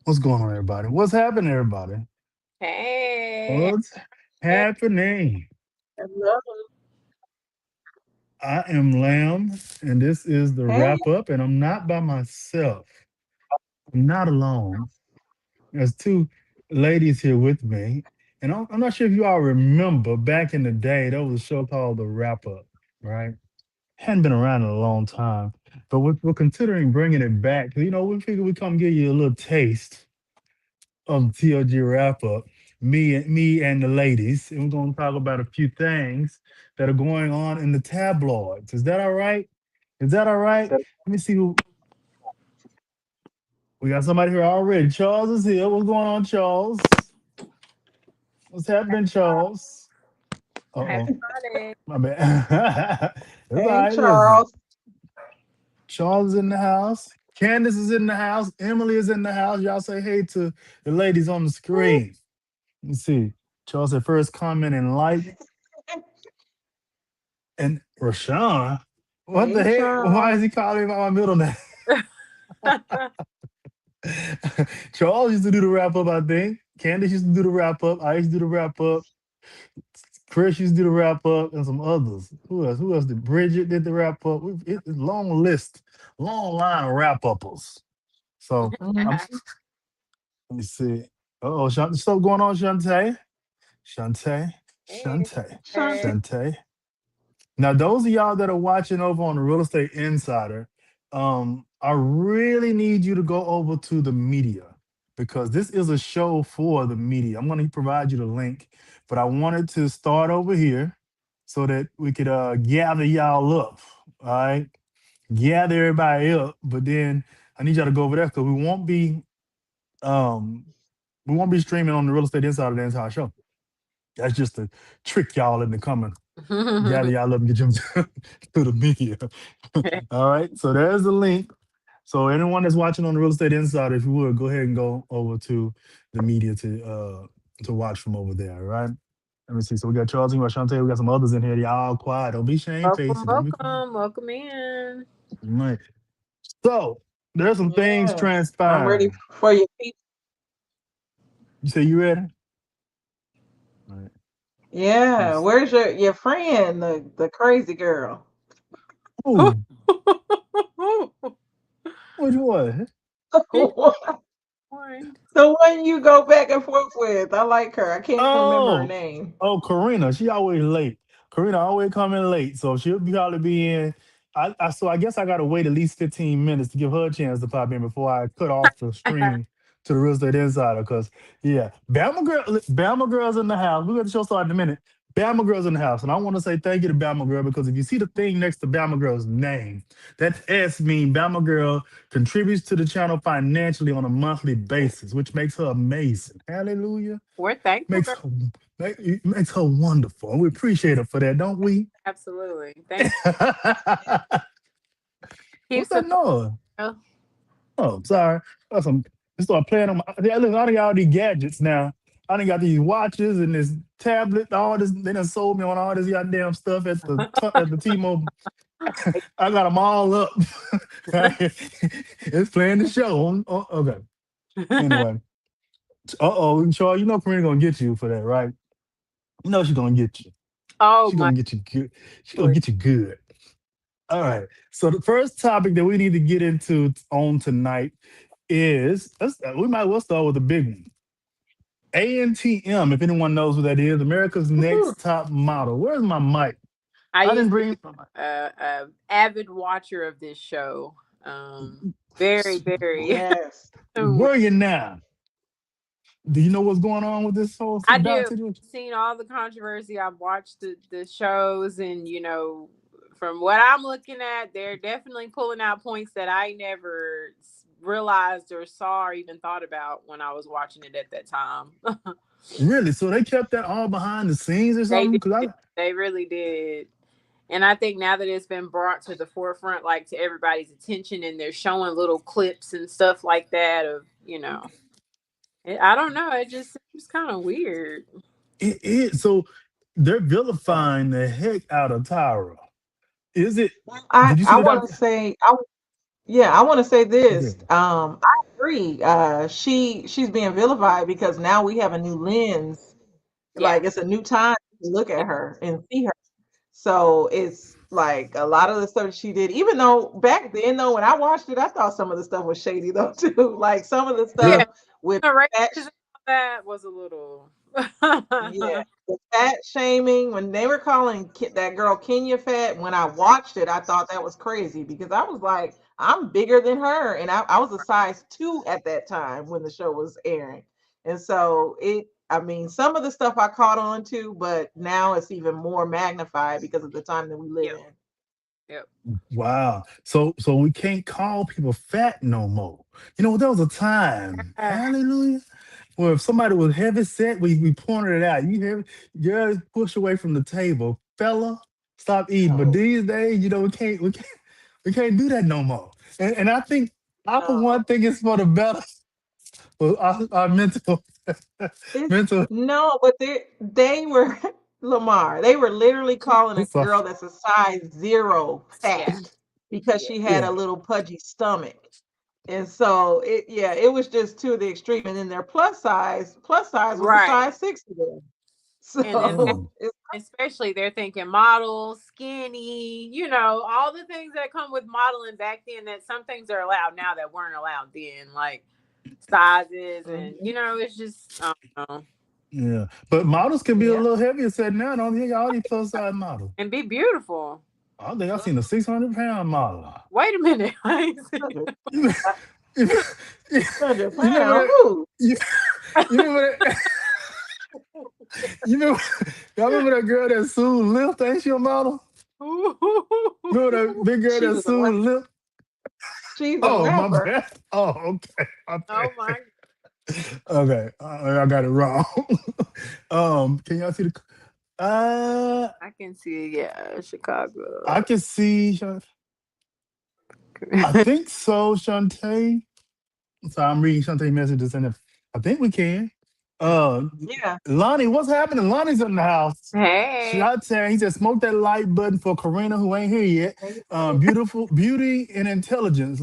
What's going on, everybody? What's happening, everybody? Hey. What's happening? Hello. I am Lamb, and this is the Hey. wrap up, and I'm not by myself. I'm not alone. There's two ladies here with me, and I'm not sure if you all remember back in the day, there was a show called the Wrap Up, right? Hadn't been around in a long time, but we're considering bringing it back. We figure we come give you a little taste of the TLG wrap up, me and the ladies, and we're going to talk about a few things that are going on in the tabloids. Is that all right? Is that all right? Let me see who we got. Somebody here already. Charles is here. What's going on, Charles? What's happening, Charles? Uh Happy oh, Friday. my bad. It's all Hey, right. Listen, Charles. Charles is in the house. Candace is in the house. Emily is in the house. Y'all say hey to the ladies on the screen. Let's see. Charles said first comment and like. And Rashawn, what the Hey, heck? Why is Charles. he calling me by my middle name? Charles used to do the wrap up, I think. Candace used to do the wrap up. I used to do the wrap up. Chris used to do the wrap up, and some others. Who else? Who else did? Bridget did the wrap up. It's a long list, long line of wrap uppers. So I'm. Mhm. Let me see. Oh, stuff going on, Shantae. Shantae. Hey. Shantae. Shante. Shantae. Now, those of y'all that are watching over on the Real Estate Insider, I really need you to go over to the media because this is a show for the media. I'm going to provide you the link, but I wanted to start over here so that we could gather y'all up. All right, gather everybody up. But then I need y'all to go over there because um, we won't be streaming on the Real Estate Insider the entire show. That's just to trick y'all into coming gather y'all up and get you to the media. All right. So there's the link. So anyone that's watching on the Real Estate Insider, if you would go ahead and go over to the media to watch from over there. All right. Let me see. So we got Charles, we got Shantae, we got some others in here. Y'all quiet. Don't be Welcome, shamefaced. Don't be quiet. welcome, welcome in. All right. So there's some things Yes. I'm ready transpiring. for your people. You say you ready? All right. Yeah. Yes. Where's your friend, the crazy girl? Oh, which one? He The joined. one you go back and forth with. I like her. I can't remember her Oh, name. oh, Karina. She always late. Karina always coming late, so she'll probably be in. So I guess I gotta wait at least 15 minutes to give her a chance to pop in before I cut off the stream to the Real Estate Insider. Cause yeah, Bama girls in the house. We're gonna show start in a minute. Bama girls in the house, and I want to say thank you to Bama girl because if you see the thing next to Bama girl's name, that S means Bama girl contributes to the channel financially on a monthly basis, which makes her amazing. Hallelujah. We're thankful, Makes girl. her makes her wonderful. And we appreciate her for that, don't we? Absolutely. Thank you. Keep What's that support, noise? girl. Oh, sorry. That's some I start playing on my yeah, look, I done got all these gadgets now. I done got these watches and this tablet, all this. They done sold me on all this goddamn stuff at the T-Mobile. I got them all up. It's playing the show. Okay. Anyway. Uh-oh, Charles, you know Karina gonna get you for that, right? You know she's gonna get you. Oh She my gonna get you good. She gonna goodness. get you good. All right. So the first topic that we need to get into on tonight is we might well start with the big one. ANTM, if anyone knows what that is, America's Woo. Next Top Model. Where's my mic? I I didn't used to bring. be a avid watcher of this show. Very, very. Yes. Where are you now? Do you know what's going on with this whole I dot do. situation? Seen all the controversy. I've watched the shows, and from what I'm looking at, they're definitely pulling out points that I never realized or saw or even thought about when I was watching it at that time. Really? So they kept that all behind the scenes or They something? did. Because I They really did. And I think now that it's been brought to the forefront, like to everybody's attention, and they're showing little clips and stuff like that I don't know. It just seems kind of weird. it is so they're vilifying the heck out of Tyra. Is it? I Did you see I the want doc? to say Yeah, I want to say this. Okay. I agree. She's being vilified because now we have a new lens. Yeah. Like it's a new time to look at her and see her. So it's like a lot of the stuff she did, even though back then though, when I watched it, I thought some of the stuff was shady though too. Like some of the Yeah. Yeah. stuff with The fat, racism of that was a little. yeah, the fat shaming when they were calling that girl Kenya fat. When I watched it, I thought that was crazy because I was like, I'm bigger than her, and I was a size 2 at that time when the show was airing, and so it. I mean, some of the stuff I caught on to, but now it's even more magnified because of the time that we live Yep. in. Yep. Wow. So we can't call people fat no more. You know, there was a time, hallelujah, where if somebody was heavy set, we pointed it out. You heavy, girl, push away from the table. Fella, stop eating. But No, these days, you know, we can't do that no more. And I think I for no. one think it's for the better for our mental It's mental no, but they were Lamar. They were literally calling a so, girl that's a size 0 Yeah. fat because Yeah. she had a yeah. little pudgy stomach. And so it was just to the extreme. And then their plus size was a Right. size 6 to them. And Mm, So it's especially they're thinking model, skinny, all the things that come with modeling back then that some things are allowed now that weren't allowed then, like sizes and mhm. it's just I don't know. yeah. But models can be a Yeah. little heavier set now, don't they? All these plus size models. And be beautiful. I think I seen a 600-pound model. Wait a minute. I ain't 100, You, you, you 100 remember pounds. that? Ooh. You, you remember that? You remember? Y'all remember that girl that sued Lyft? Ain't she a model? Remember that big girl She that was a rap- sued Lyft? she's a Oh, my rapper. bad. Oh, okay. My Oh bad. my. Okay, I got it wrong. Can y'all see the? I can see, yeah, I Chicago. can see. I think so, Shantae. So I'm reading Shantae messages, and if I think we can. Uh, Yeah. Lonnie, what's happening? Lonnie's in the house. Hey. Shantae, he just smoked that like button for Karina, who ain't here yet. Beautiful, beauty and intelligence,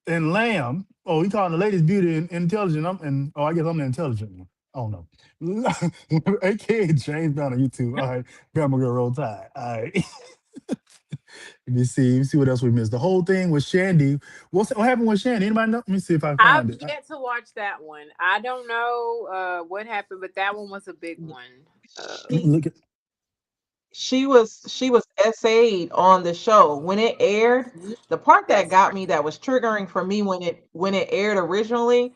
and Lamb. Oh, he calling the ladies beauty and intelligent. I guess I'm the intelligent one. I don't know. AKA James Brown on YouTube. All right, Grandma Girl Roll Tide. All right. Let me see what else we missed. The whole thing with Shandy. What happened with Shandy? Anybody know? Let me see if I can I've find it. yet to watch that one. I don't know what happened, but that one was a big one. Let me She look at. she was SA'd on the show when it aired. The part that That's got right. me that was triggering for me when it aired originally,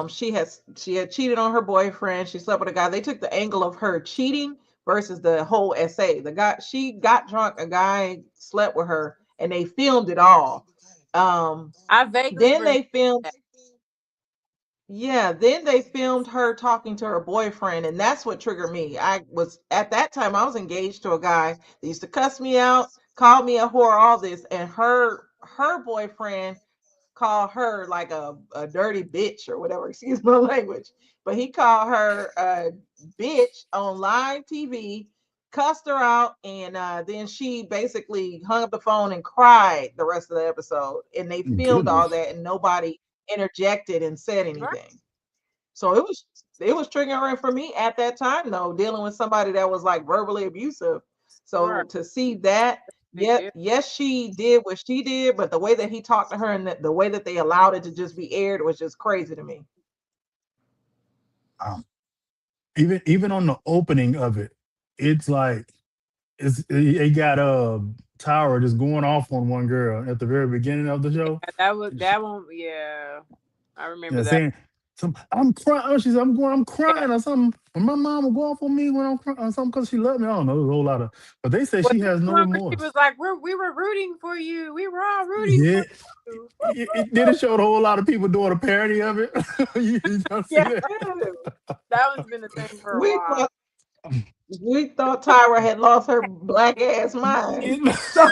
she had cheated on her boyfriend. She slept with a guy. They took the angle of her cheating versus the whole SA. The guy she got drunk, a guy slept with her, and they filmed it all. Um, I vaguely then remember they filmed that. Yeah, then they filmed her talking to her boyfriend, and that's what triggered me. I was at that time I was engaged to a guy that used to cuss me out, called me a whore, all this, and her boyfriend called her like a dirty bitch or whatever, excuse my language. But he called her a bitch on live TV, cussed her out, and then she basically hung up the phone and cried the rest of the episode. And they filmed all Goodness. that, and nobody interjected and said Right. anything. So it was triggering for me at that time though, dealing with somebody that was like verbally abusive. So Right. to see that, Big yeah, deal. yes, she did what she did, but the way that he talked to her and the way that they allowed it to just be aired was just crazy to me. Um, even on the opening of it, it's like it got Tyra just going off on one girl at the very beginning of the show. That was She, that one. Yeah, I remember yeah, that. saying I'm crying. She said I'm Yeah. crying or something. When my mom will go off on me when I'm crying or something because she loved me. I don't know. There's a whole lot of, but they say Was she this has the no one where she was remorse. like, we were rooting for you. We were all rooting Yeah, for you. it did. It showed a whole lot of people doing a parody of it. You don't see Yeah, that? that one's been a thing for a We while. thought we thought Tyra had lost her black ass mind. It- So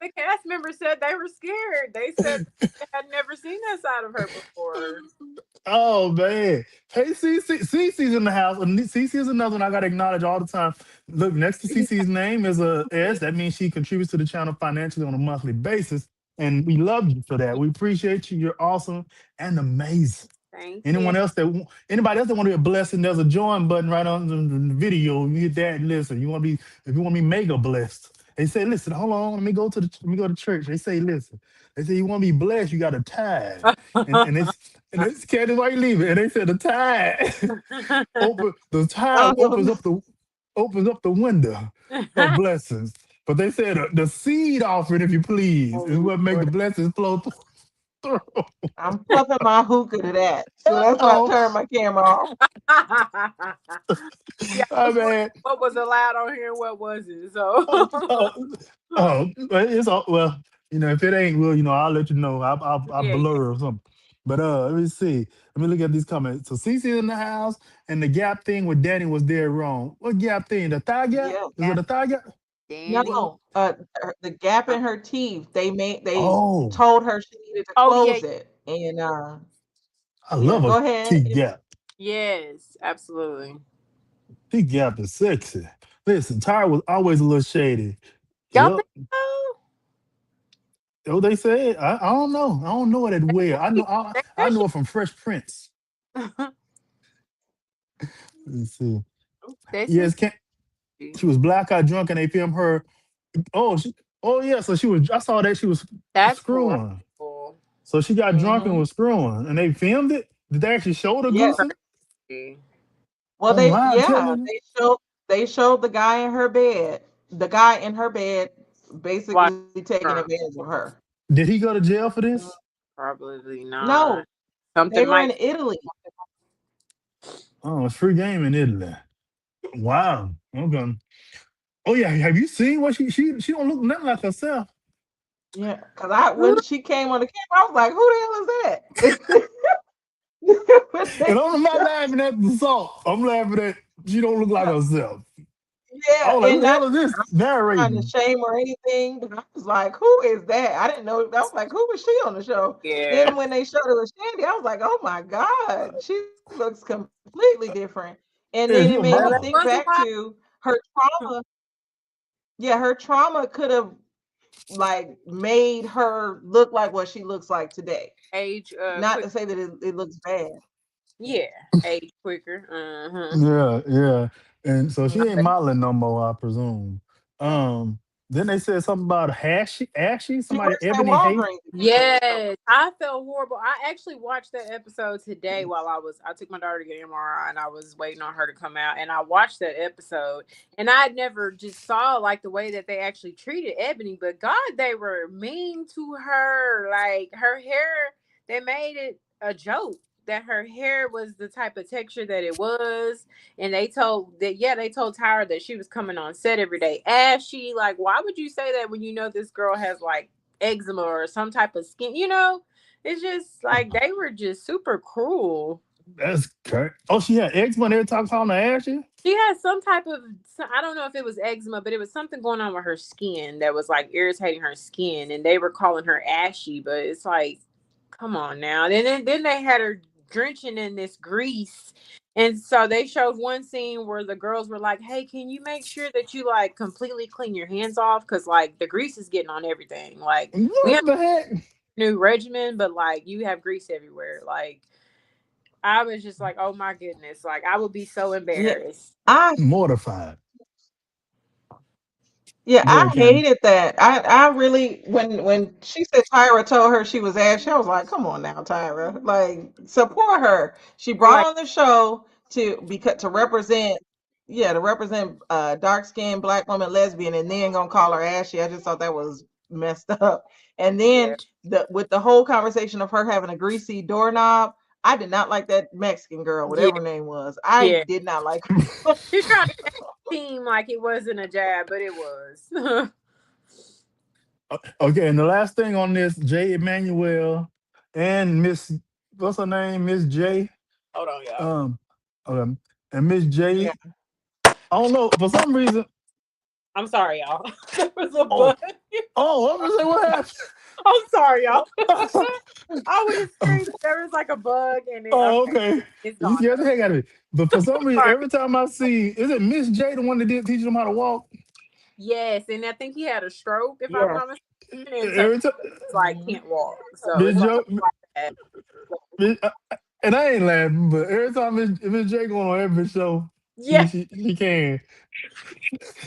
The cast members said they were scared. They said they had never seen that side of her before. oh man. Hey, Cece's in the house. And Cece is another one I gotta acknowledge all the time. Look, next to Cece's name is a S. That means she contributes to the channel financially on a monthly basis. And we love you for that. We appreciate you. You're awesome and amazing. Thank you. Anybody else that want to be a blessing, there's a join button right on the video. You hit that and listen. You want to be if you want to be mega blessed. They say, listen, hold on, let me go to church. They say, listen. They say you want to be blessed, you got to tithe. And it's Candace, why you leaving? And they said the tithe Oh, opens up the window of blessings. But they said the seed offering, if you please, is Oh, what make the Lord. blessings flow through. I'm puffing my hookah to that. So that's why I Oh, turned my camera off. Yeah, I I was wondering mean, what was allowed on here and what wasn't. So oh, oh, it's all well. If it ain't, well, I'll let you know. I'll yeah, yeah. blur or something. But let me see. Let me look at these comments. So Cece in the house, and the gap thing with Danny was dead wrong. What gap thing? The thigh gap? Yeah. Is it Gap a thigh gap? Danny. No, the gap in her teeth, they Oh, told her she needed to Oh yeah, close it. And I yeah, love a go ahead. teeth gap. yes, absolutely. Teeth gap is sexy. Listen, Tyra was always a little shady. Y'all Yep. think so? Oh, they said. I don't know. I don't know it at where. I know. I know it from Fresh Prince. Let's see. They said Yes, she was blackout drunk and they filmed her. Oh, oh yeah. So she was. I saw that she was that's screwing. horrible. So she got drunk and Hmm. was screwing, and they filmed it. Did they actually show the Yes. goosing Crazy. Well, on they live yeah, television? they showed the guy in her bed. The guy in her bed Watch basically taking drunk. advantage of her. Did he go to jail for this? Probably No, not. they Something were in might. Italy. Oh, it's free game in Italy. Wow. Okay. Oh yeah. Have you seen what she don't look nothing like herself. Yeah, because I when she came on the camera, I was like, "Who the hell is that?" When And they I'm not showed- laughing at the salt. I'm laughing at she don't look like herself. I yeah, was like, who and the not hell is this trying to narrating? shame or anything, but I was like, "Who is that?" I didn't know. I was like, "Who was she on the show?" Yeah. Then when they showed it was Shandy, I was like, "Oh my god, she looks completely different." And then it Yeah, made she a me Well, think it mama. back was a while. to her trauma. Yeah, her trauma could have like made her look like what she looks like today. Age Not quick. to say that it looks bad. Yeah, age quicker. Uh-huh. Yeah, yeah. And so she Mm. ain't modeling no more, I presume. Um, then they said something about Ashy, She somebody works at Ebony Hay. Walgreens again. So Yes, I felt horrible. I actually watched that episode today while I took my daughter to get an MRI and I was waiting on her to come out and I watched that episode and I had never just saw like the way that they actually treated Ebony, but God, they were mean to her. Like her hair, they made it a joke that her hair was the type of texture that it was. And they told Tyra that she was coming on set every day ashy. Like, why would you say that when you know this girl has like eczema or some type of skin, it's just like they were just super cruel. That's correct. Oh, she had eczema every time calling her Ashy. She had some type of, I don't know if it was eczema, but it was something going on with her skin that was like irritating her skin, and they were calling her ashy. But it's like, come on now. Then they had her drenching in this grease, and so they showed one scene where the girls were like, "Hey, can you make sure that you like completely clean your hands off because like the grease is getting on everything. Like we have What the heck? a new regimen, but like you have grease everywhere. Like." I was just like, oh my goodness. Like, I would be so yeah, embarrassed. I Mortified. yeah, Go I ahead, Candace. hated that. I really when she said Tyra told her she was ashy, I was like, come on now, Tyra. Like support her. She brought Like, on the show to represent yeah, to represent dark skinned black woman lesbian and then gonna call her ashy. I just thought that was messed up. And yeah. then the whole conversation of her having a greasy doorknob, I did not like that Mexican girl, Yeah. whatever her name was. I Yeah. did not like her. She tried to make it seem like it wasn't a jab, but it was. Hold Okay, and the last thing on this, J. Emmanuel and Miss, what's her name? Miss J. on, y'all. Um, um, and Miss Yeah. J. I don't know for some reason. I'm sorry, y'all. There was a Oh, bug. oh, what was it? What happened? I'm sorry, y'all. I would have screamed if there was like a bug and it. Oh, Okay, okay. it's You gone scared the though. heck out of me. But for some reason, Sorry. every time I see, is it Miss J, the one that did teach them how to walk? Yes, and I think he had a stroke, if I'm Yes. not mistaken, and so Every time, it's like Mhm. can't walk. So Miss it's like Jo, that. and I ain't laughing, but every time Miss J going on every show, Yeah, she can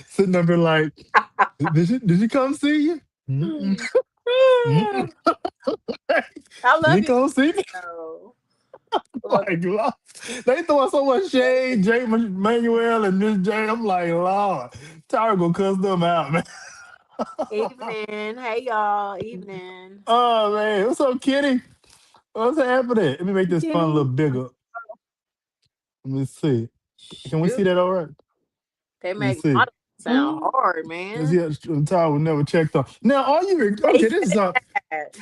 sitting up there like, did she come see you? Mm-mm, mm-mm. I Did love he his come see me? though. Love Like, Lord, they throwing so much shade, Jay Manuel and Miss J. I'm like, Lord, Tyra gonna cuss them out, man. evening. Hey y'all, evening. Oh man, what's up, Kitty? What's happening? Let me make this fun a little Kitty. bigger. Let me see. Can we see Shoot, that all right? they Let me make see. model sound hard, Let's man. see how Tyra never checked on. Now, are you They okay? This is said that.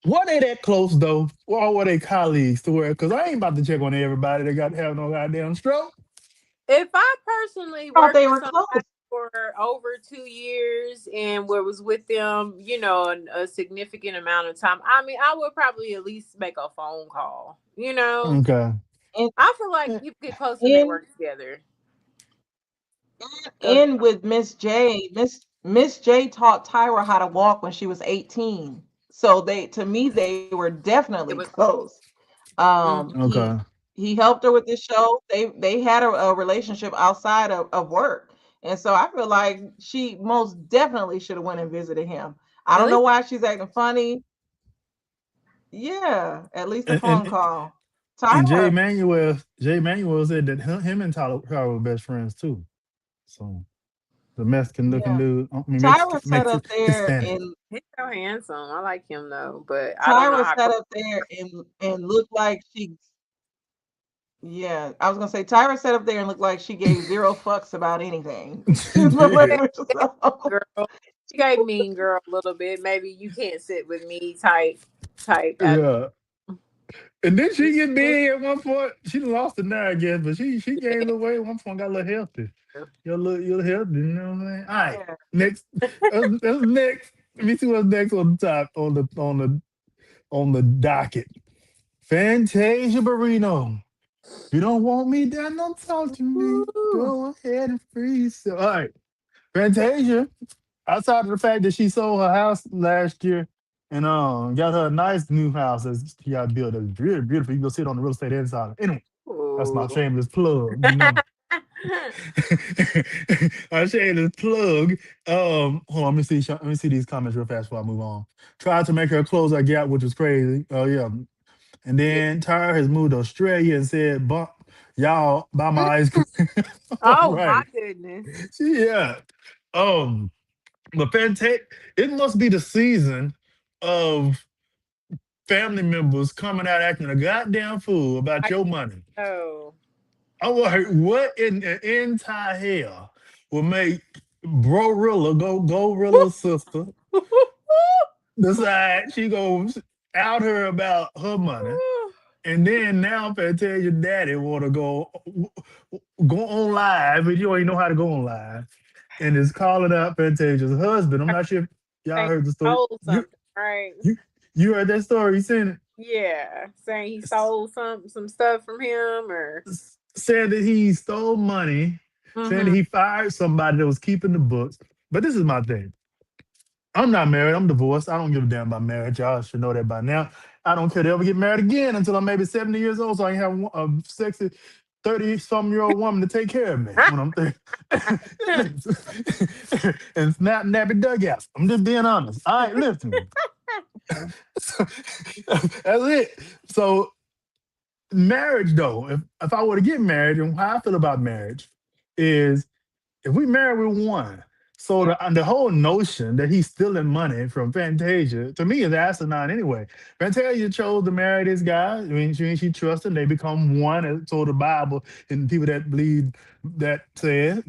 were they that close though, or were they colleagues to where? Because I ain't about to check on everybody that got to have no goddamn stroke. If I personally Thought worked they with were close. somebody for over 2 years and was with them, a significant amount of time, I mean, I would probably at least make a phone call. Okay. And I feel like you get close when they in work together. Go ahead. in with Miss J, Miss J taught Tyra how to walk when she was 18. So they to me they were definitely It was. close. Mhm. Okay. He helped her with this show. They had a relationship outside of work. And so I feel like she most definitely should have went and visited him. I At don't know least why she's acting funny. Yeah, at least a And phone and, call. and Tyra, Jay Manuel said that him and Tyler were best friends too. So the Mexican looking yeah. dude, I mean Tyra sat up Mexican there Hispanic. and he's so handsome. I like him though, but I don't know Tyra how sat close. up there and looked like she yeah, I was gonna say Tyra sat up there and looked like she gave zero fucks about anything. She Excuse my Yeah, did. language. So, girl. She gave mean girl a little bit. Maybe you can't sit with me type attitude. Yeah. And then she She's get big at one point. She done lost it now, I guess, but she gained a little weight at one point, got a little healthy. You're healthy, you know what I'm saying? All right. yeah. Next. That's next. Let me see what's next on the top on the docket. Fantasia Barrino. If you don't want me, then don't talk to me. Woo. Go ahead and freeze. All right. Fantasia, outside of the fact that she sold her house last year and got her a nice new house that she got built that's really beautiful. You can go sit on the real estate inside. Anyway, that's my Ooh. shameless plug, you know. My shameless plug. Hold on, let me see. Let me see these comments real fast before I move on. Tried to make her close our gap, which was crazy. Oh yeah. And Yeah. then Tyra has moved to Australia and said, "Bump, y'all buy my ice cream." All Oh my right. goodness. Yeah. Um, but Fantech, it must be the season of family members coming out acting a goddamn fool about I your guess money. so. I wonder what in the entire hell will make Gorilla sister decide she goes out her about her money. And then now Fantasia daddy want to go on live, and you don't even know how to go on live, and is calling out Fantasia's husband. I'm not sure if y'all Saying heard the he story. stole You something, right? you you heard that story? He sent Yeah, saying he it. stole some stuff from him, or Said that he stole money, saying that mm-hmm. he fired somebody that was keeping the books. But this is my thing. I'm not married. I'm divorced. I don't give a damn about marriage. Y'all should know that by now. I don't care to ever get married again until I'm maybe 70 years old, so I can have a sexy 30-some-year-old woman to take care of me when I'm 30. And snap nappy dugouts. I'm just being honest. All right, listen. So, that's it. So marriage, though, if I were to get married, and how I feel about marriage is if we marry with one, so Yeah. the whole notion that he's stealing money from Fantasia to me is asinine anyway. Fantasia chose to marry this guy. I mean, she trusts him. They become one. And so the Bible and people that believe that say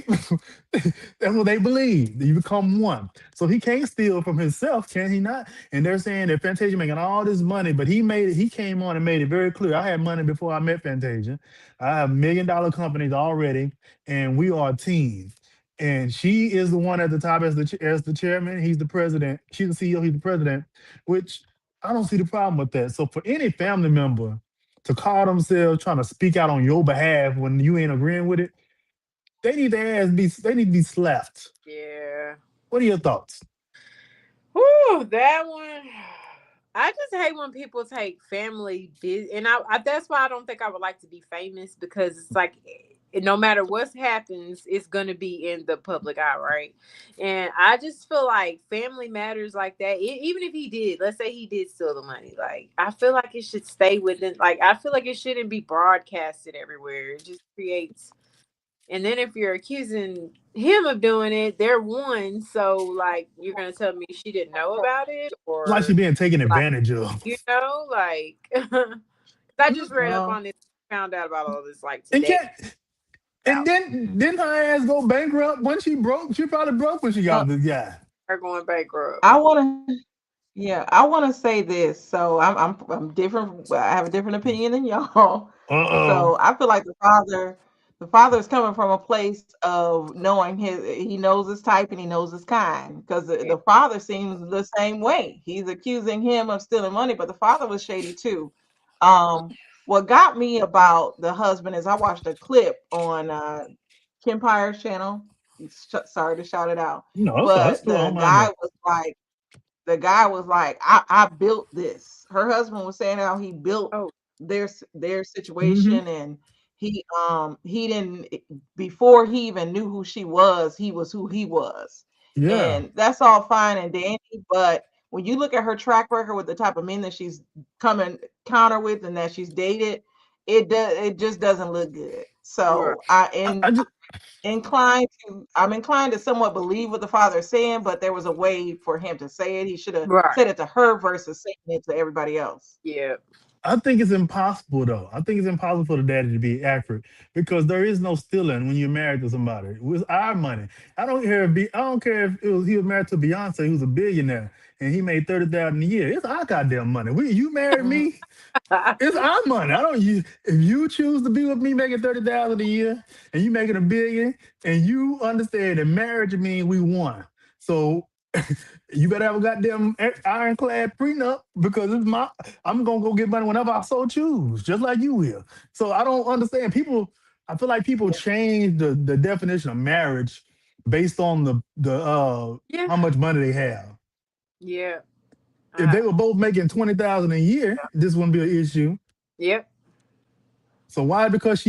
that's what they believe. You become one. So he can't steal from himself, can he not? And they're saying that Fantasia making all this money, but he came on and made it very clear. I had money before I met Fantasia. I have $1 million companies already, and we are a team. and she is the one at the top as the chairman. He's the president. She's the CEO. He's the president. Which I don't see the problem with that. So for any family member to call themselves trying to speak out on your behalf when you ain't agreeing with it, they need to be slapped. Yeah. What are your thoughts? Whew, that one. I just hate when people take family and that's why I don't think I would like to be famous, because it's like no matter what happens, it's gonna be in the public eye, right? And I just feel like family matters like that. Even if he did, let's say he did steal the money, like I feel like it should stay within. Like I feel like it shouldn't be broadcasted everywhere. It just creates. And then if you're accusing him of doing it, they're one. So like you're gonna tell me she didn't know about it, It's like she's or being taken like advantage of. like 'cause I just read up Well, on this, found out about all this like And today. can't and About then didn't her ass go bankrupt when she broke? She probably broke when she got uh, with this guy. her going bankrupt. I want to, yeah, I want to say this. So I'm different. I have a different opinion than y'all. Uh-oh. So I feel like the father is coming from a place of knowing he knows his type and he knows his kind, because Yeah. the father seems the same way. He's accusing him of stealing money, but the father was shady too. What got me about the husband is I watched a clip on Kim Pyre's channel. Sorry to shout it out, No, that's but cool. I don't mind that. the guy was like, I built this. Her husband was saying how he built Oh, their Hmm. situation, and he didn't, before he even knew who she was, he was who he was. Yeah. And that's all fine and dandy, but when you look at her track record with the type of men that she's coming counter with and that she's dated, it just doesn't look good. right, So I just I'm inclined to somewhat believe what the father is saying, but there was a way for him to say it. He should have right. said it to her versus saying it to everybody else. Yeah, I think it's impossible though. I think it's impossible for the daddy to be accurate because there is no stealing when you're married to somebody. It was our money. I don't care if he was married to Beyonce, who's a billionaire, and he made 30,000 a year. It's our goddamn money. You married Mhm. me. It's our money. I don't you if you choose to be with me making 30,000 a year and you making a billion and you understand that marriage means we won. So you better have a goddamn ironclad prenup because I'm gonna go get money whenever I so choose, just like you will. So I don't understand. I feel like people Yeah. change the definition of marriage based on the yeah, how much money they have. yeah. If Uh, they were both making 20,000 a year, this wouldn't be an issue. yep. So why? Because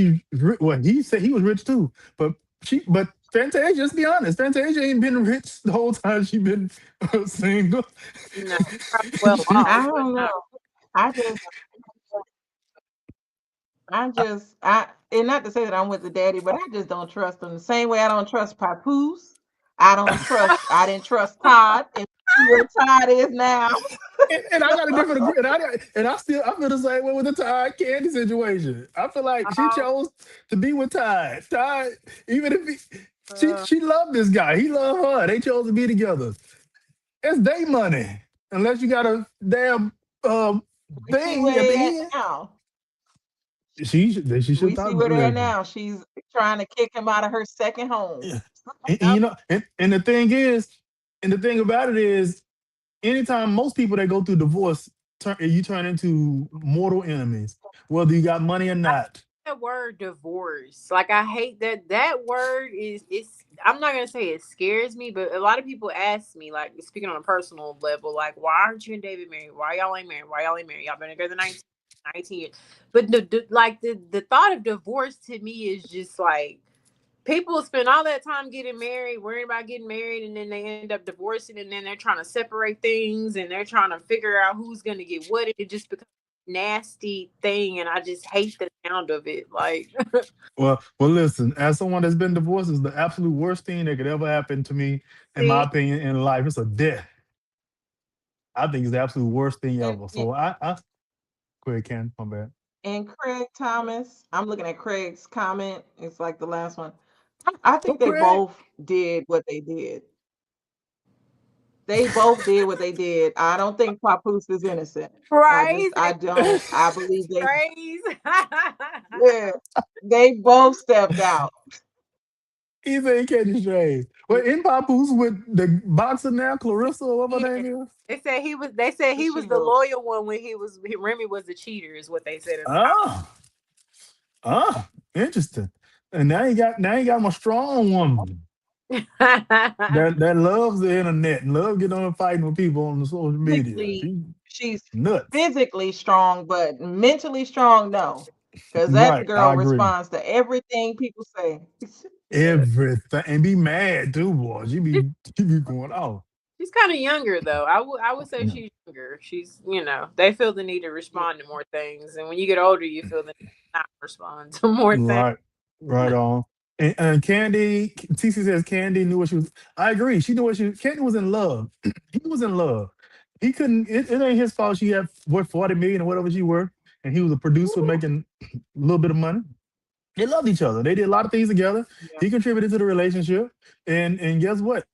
well, he said he was rich too, but Fantasia, let's be honest, Fantasia ain't been rich the whole time she been single. No, probably well she, off, I but don't know. not. I just I and not to say that I'm with the daddy, but I just don't trust him the same way I don't trust Papoose. I didn't trust Todd and see where Todd is now. and I got a different agree, I feel the same way with the Tide Candy situation. I feel like she Oh, chose to be with Tide. Tide, even if uh, she loved this guy, he loved her. They chose to be together. It's their money, unless you got a damn um, We see thing where at they at the end. now. She should We have thought see about where they're at it. now. She's trying to kick him out of her second home. Yeah. And no, you know, and the thing is, and the thing about it is, anytime most people that go through divorce, you turn into mortal enemies, whether you got money or not. that word divorce. Like I hate that word is it's I'm not gonna say it scares me, but a lot of people ask me, like speaking on a personal level, like why aren't you and David married? Why y'all ain't married? Why y'all ain't married? Y'all been together 19 years. But the thought of divorce to me is just like people spend all that time getting married, worrying about getting married, and then they end up divorcing, and then they're trying to separate things, and they're trying to figure out who's gonna get what. It just becomes a nasty thing, and I just hate the sound of it. Like, Listen. As someone that's been divorced, is the absolute worst thing that could ever happen to me, in my see, opinion, in life. It's a death. I think it's the absolute worst thing And, ever. and So I go ahead, Ken. My bad. and Craig Thomas, I'm looking at Craig's comment. It's like the last one. I Go, think they Craig. both did what they did. They both did what they did. I don't think Papoose is innocent. praise I and don't. I believe praise. yeah, they both stepped out. He said he catching strays. Well, in Papoose with the boxer now, Clarissa, or what her Yeah. name is. They said he was. They said he She was the will. loyal one when Remy was the cheater. Is what they said in the Ah, interesting. And now he got my strong woman comments. that loves the internet and love getting on and fighting with people on the social media. Physically, She she's nuts. physically strong, but mentally strong, no. Because that Right, girl I agree. responds to everything people say. Yeah. Everything and be mad too, boy. She be going off. She's kind of younger though. I would say Yeah. she's younger. She's they feel the need to Yeah. respond to more things, and when you get older, you feel the need to not respond to more things. Right, right on. And Candy, TC says Candy knew what she was. I agree. She knew what she. Candy was in love. He was in love. He couldn't. It ain't his fault. She had worth 40 million or whatever she worth, and he was a producer Woo. making a little bit of money. They loved each other. They did a lot of things together. Yeah. He contributed to the relationship, and guess what?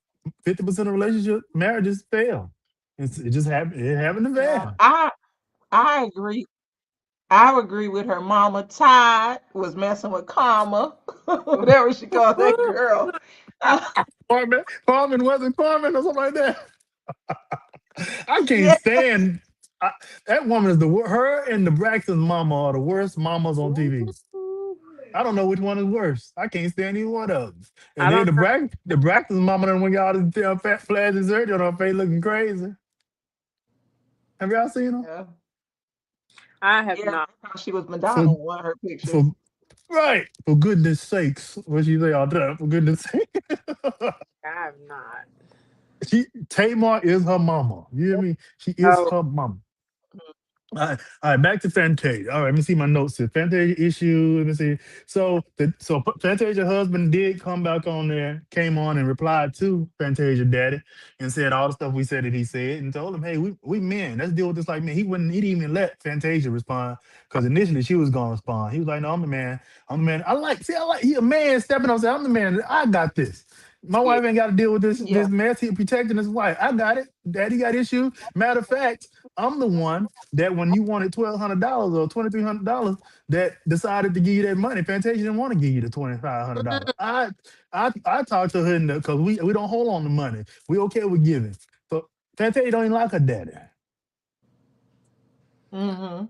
50% of relationship marriages fail. It just happened. It happened to Yeah. fail. I agree. I agree with her mama. Todd was messing with Karma, whatever she called that girl. Uh, Carmen wasn't Carmen or something like that. I can't yeah. stand I, that woman is her and the Braxton mama are the worst mamas on TV. I don't know which one is worse. I can't stand either one of them. I And then don't know. the Braxton mama done went out and fat flash surgery on her face looking crazy. Have y'all seen her? Yeah. I have Yeah. not. I thought she was For Madonna in one of her for pictures. right. For goodness sakes. What she say all the time? For goodness sake. I have not. Tamar is her mama. You hear me? She is Oh, her mama. All right, back to Fantasia. All right, let me see my notes here. Fantasia issue. Let me see. So Fantasia husband did come back on there, came on and replied to Fantasia daddy and said all the stuff we said that he said and told him, hey, we men, let's deal with this like men. He didn't even let Fantasia respond because initially she was gonna respond. He was like, no, I'm the man. I'm the man. He a man stepping up saying, I'm the man. I got this. My yeah. wife ain't got to deal with this Yeah. mess. He protecting his wife. I got it. Daddy got issues. Matter of fact, I'm the one that when you wanted $1,200 or $2,300 that decided to give you that money. Fantasia didn't want to give you the $2,500. I talked to her because we don't hold on to money. We okay with giving. So Fantasia don't even like her daddy. Mm-hmm.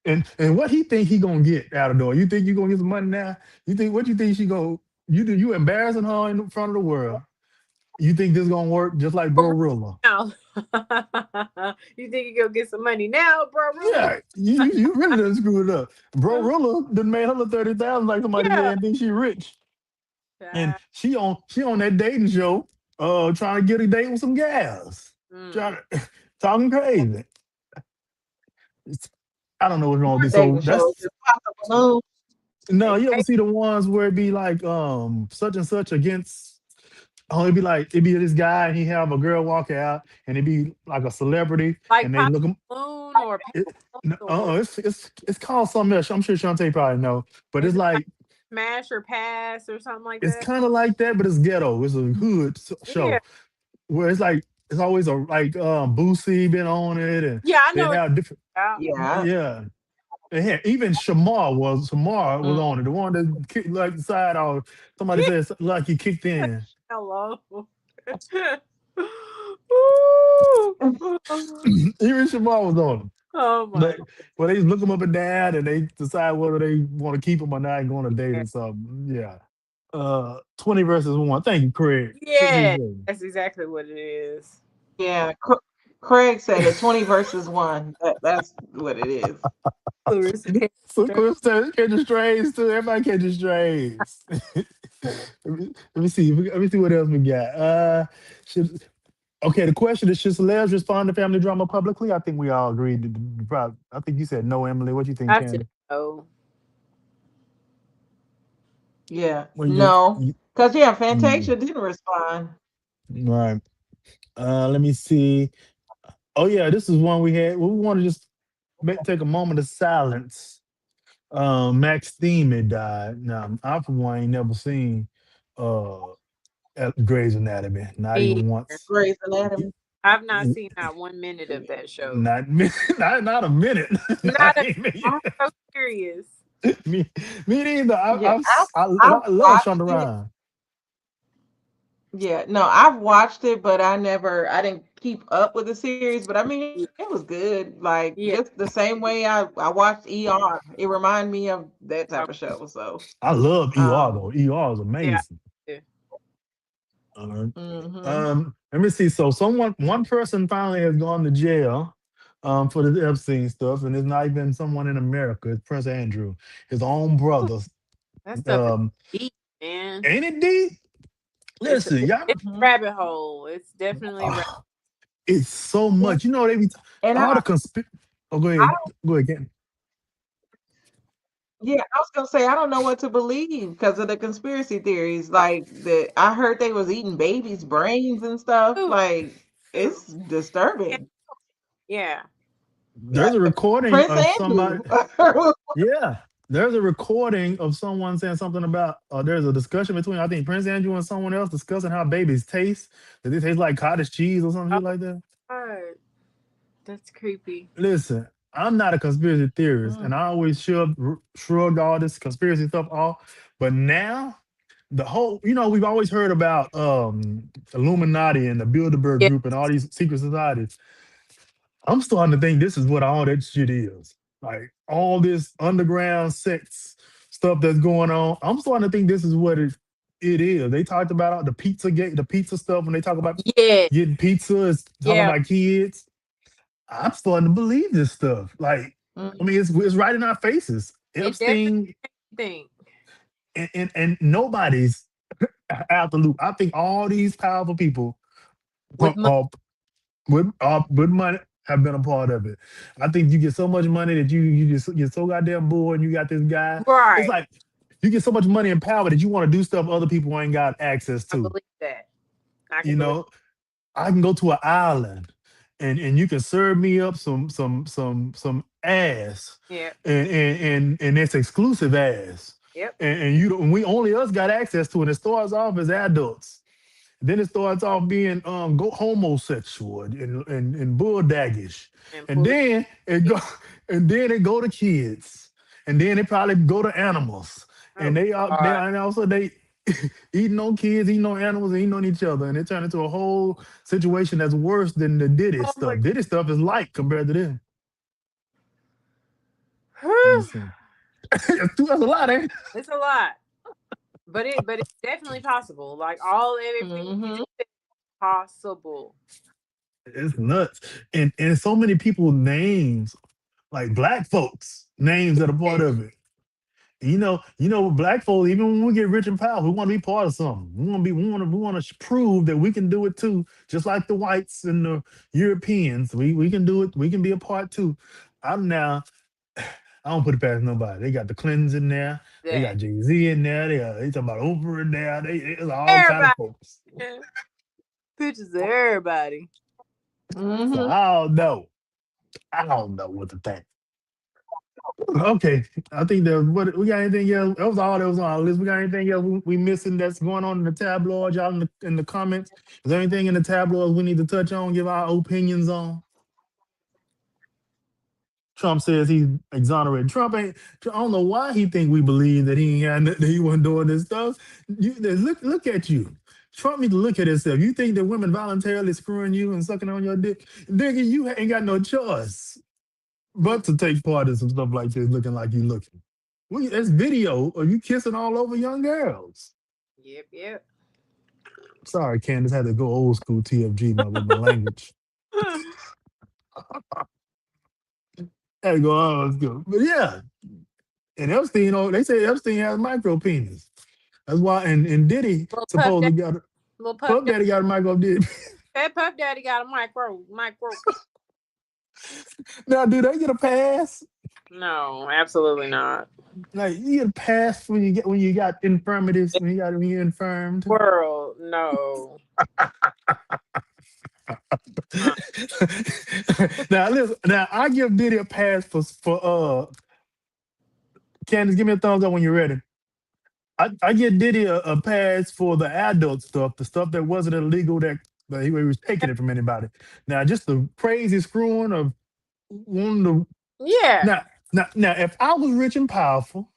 And what he think he gonna get out of the door? You think you gonna get some money now? You think she gonna you embarrassing her in front of the world? You think this gonna work just like Bro Rilla? Now, you think you go get some money now, bro? Rula? Yeah, you really done screwed it up. Bro Rilla done made her 30,000 like somebody said Yeah. and think she rich. And Child. she on that dating show, trying to get a date with some gals. Mm. Trying to talking crazy. It's- I don't know what's wrong with More this. So dating shows. that's Just pop the balloon. no, They you ever pay see the ones where it be like such and such against it'd be this guy and he have a girl walk out and it'd be like a celebrity like and they pop look him a balloon or pay it, a balloon or it's called something else. I'm sure Shantae probably know, but is it's it like like smash or pass or something like it's that? kind of like that, but it's ghetto. It's a hood Yeah. show where it's like it's always a like Boosie been on it, and Yeah, I they know what have different. you're about. Yeah. Yeah, and even Shamar was Mm. on it. The one that kicked like the side off. Somebody said like he kicked in. Hello. Ooh. Even Shamar was on it. Oh my But well, they look him up and down, and they decide whether they want to keep him or not and go on a date god. or something. Yeah. 20 versus 1. Thank you, Craig. Yeah, Appreciate that's exactly what it is. Yeah. Craig said it 20 versus 1. That's what it is. Clarissa it. So Chris said catching strays too. Everybody catching strays. let me see. Let me see what else we got. Should okay. The question is: should celebs respond to family drama publicly? I think we all agreed. I think you said no, Emily. What you think, I said Candy? no. Yeah. Well, No. Because, yeah, mm, Fantasia didn't respond. right. Let me see. Oh yeah, this is one we had. We want to just take a moment of silence. McSteamy died. Now, I for one ain't never seen uh Grey's Anatomy, not Me even either. once. Grey's Anatomy. I've not seen not 1 minute of that show. Not not a minute. Not Not a. even, I'm so serious. me, me neither. Yeah. I I love Shonda watched it. Rhimes. Yeah, no, I've watched it, but I didn't keep up with the series. But I mean, it was good. Like just Yeah. the same way I watched ER. It reminded me of that type of show. So, I love ER um, though. ER is Yeah. amazing. Yeah. Uh, hmm let me see. So one person finally has gone to jail for this Epstein stuff, and it's not even someone in America. It's Prince Andrew, his own Whew, brother. that stuff is Um, deep, man. ain't it deep? It's Listen, y'all. it's a rabbit hole. It's definitely a rabbit. ah, it's so yeah, much. You know they be and all the conspiracy. Oh, go I ahead. Go ahead. Ken. yeah, I was gonna say I don't know what to believe because of the conspiracy theories. Like that, I heard they was eating babies' brains and stuff. Ooh, Like ooh. it's Yeah. disturbing. Yeah. There's a recording Prince of somebody. Andrew. Yeah, there's a recording of someone saying something about. There's a discussion between I think Prince Andrew and someone else discussing how babies taste. That they taste like cottage cheese or some Oh shit like that. God, that's creepy. Listen, I'm not a conspiracy theorist, and Mm, I always shrugged all this conspiracy stuff off. But now, the whole, we've always heard about Illuminati and the Bilderberg Yeah. Group and all these secret societies. I'm starting to think this is what all that shit is. Like all this underground sex stuff that's going on. I'm starting to think this is what it is. They talked about the pizza gate, the pizza stuff when they talk about Yeah. getting pizza is talking Yeah. about kids. I'm starting to believe this stuff. Like, I mm, mean, it's right in our faces. It definitely Epstein think and nobody's out the loop. I think all these powerful people with money. are with money have been a part of it. I think you get so much money that you just get so goddamn bored, and you got this guy. It's Right. like you get so much money and power that you want to do stuff other people ain't got access I to. believe that. I You can believe. know, I can go to an island and you can serve me up some ass Yeah. and it's exclusive ass. Yep. And you don't, we only us got access to it. It starts off as adults. Then it starts off being go homosexual and bulldaggish. And And pull it. then it go and then it go to kids. And then it probably go to animals. And Oh they God. and also they eating on kids, eating on animals, and eating on each other. And it turned into a whole situation that's worse than the Diddy Oh my stuff. Diddy stuff is light compared to this. Let me God. see. That's a lot, ain't it? It's a lot, but it's definitely possible. Like all everything you hmm just said, possible. It's nuts. And so many people names, like black folks, names that are part Yes. of it. Black folks, even when we get rich and powerful, we want to be part of something. We want to prove that we can do it too, just like the whites and the Europeans. We can do it. We can be a part too. I'm now. I don't put it past nobody. They got the Clintons in there. They got That Jay-Z in there. They talking about Oprah in there. It's all kind of everybody. folks. Pictures of everybody. So hmm I don't know. I don't know what to think. Okay, I think that what we got anything else? That was all that was on our list. We got anything else we missing that's going on in the tabloids, y'all in the comments? Is there anything in the tabloids we need to touch on, give our opinions on? Trump says he's exonerated. Trump ain't. I don't know why he think we believe that he ain't that he wasn't doing this stuff. Look at you. Trump need to look at himself. You think that women voluntarily screwing you and sucking on your dick? Nigga, you ain't got no choice Mm, but to take part in some stuff like this, looking like you looking. That's video of you kissing all over young girls. yep, yep. Sorry, Candace, had to go old school TFG with my language. Had to go old school. But yeah, and Epstein, they say Epstein has micro penis. That's why, and Diddy Little puff daddy, supposedly got little puff Puff daddy. Daddy got a micro Diddy. That puff daddy got a micro. Now, do they get a pass? No, absolutely not. Like you get a pass when you got infirmities when you're infirmed. World, no. Uh, Now listen, now I give Diddy a pass for Candace, give me a thumbs up when you're ready. I give Diddy a pass for the adult stuff, the stuff that wasn't illegal that he was taking it from anybody. Now just the crazy screwing of wanting to yeah. now if I was rich and powerful,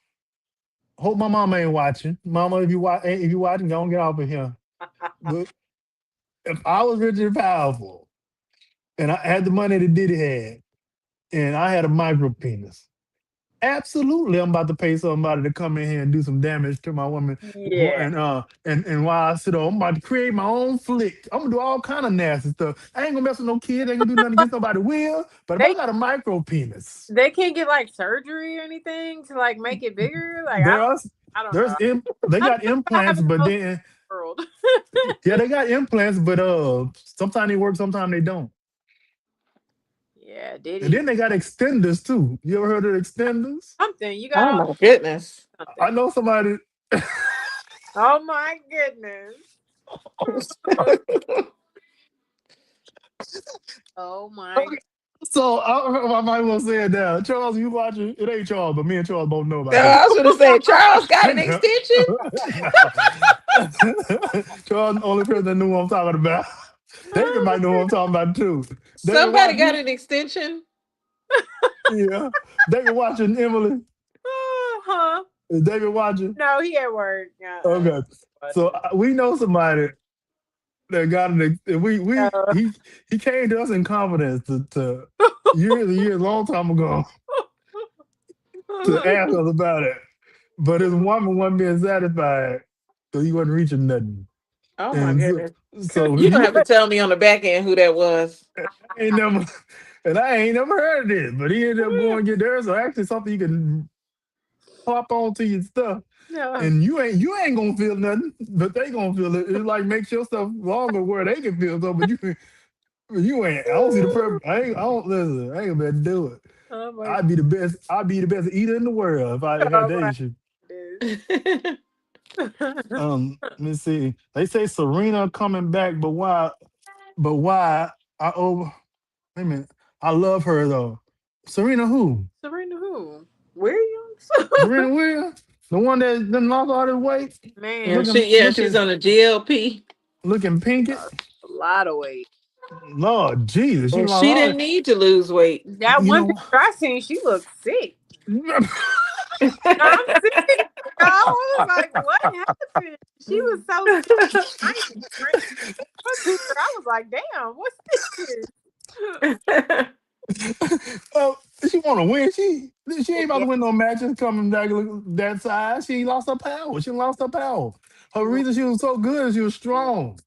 hope my mama ain't watching. Mama, if you watching, don't get off of here. But if I was rich and powerful, and I had the money that Diddy had, and I had a micro penis, absolutely, I'm about to pay somebody to come in here and do some damage to my woman. Yeah. And while I sit on, I'm about to create my own flick. I'm gonna do all kind of nasty stuff. I ain't gonna mess with no kid. I ain't gonna do nothing against nobody will. But if I They got a micro penis, they can't get like surgery or anything to like make it bigger. Like there are I don't know. they I got have implants, the but most then world. yeah, they got implants, but sometimes they work, sometimes they don't. Yeah, And Diddy then they got extenders too. You ever heard of extenders? something. You got Oh all my goodness. I something. know somebody. Oh my goodness. Oh my So I might well say it now. Charles, you watching? It ain't Charles, but me and Charles both know about this. I was going to say, Charles got an extension. Charles, the only person that knew what I'm talking about. David might know what I'm talking about too. David Somebody got watching? an extension. Yeah. David watching, Emily? huh? Is David watching? No, he at work. Okay. So Watching. we know somebody that got an Uh, he came to us in confidence to years, long time ago to ask us about it. But his woman wasn't being satisfied, so he wasn't reaching nothing. Oh my And so, goodness. so You don't he have to tell me on the back end who that was. ain't never, and I ain't never heard of this, but he ended up going to get there. So actually, something you can pop onto your stuff, no. and you ain't gonna feel nothing, but they gonna feel it. It like makes your stuff longer where they can feel something, but you ain't. I don't see the purpose. I don't listen. I ain't gonna be able to do it. Oh my. I'd be the best. I'd be the best eater in the world if I had Oh that my issue. goodness. Let me see. They say Serena coming back, but why? But why? I over. Wait a minute. I love her though. Serena who? Serena who? Williams? Serena Williams, the one that done lost all this weight, Yeah, Man, she's looking on a GLP. pinky. a lot of weight. Lord Jesus, she And lost she all didn't need to lose weight. That you one know. picture I seen, she looked sick. I'm sick. I was like, what happened? She was so tiny. One picture, I was like, damn, what's this? Oh, she want to win. She ain't about Yeah. to win no matches coming back that size. She lost her power. She lost her power. Her reason she was so good is she was strong.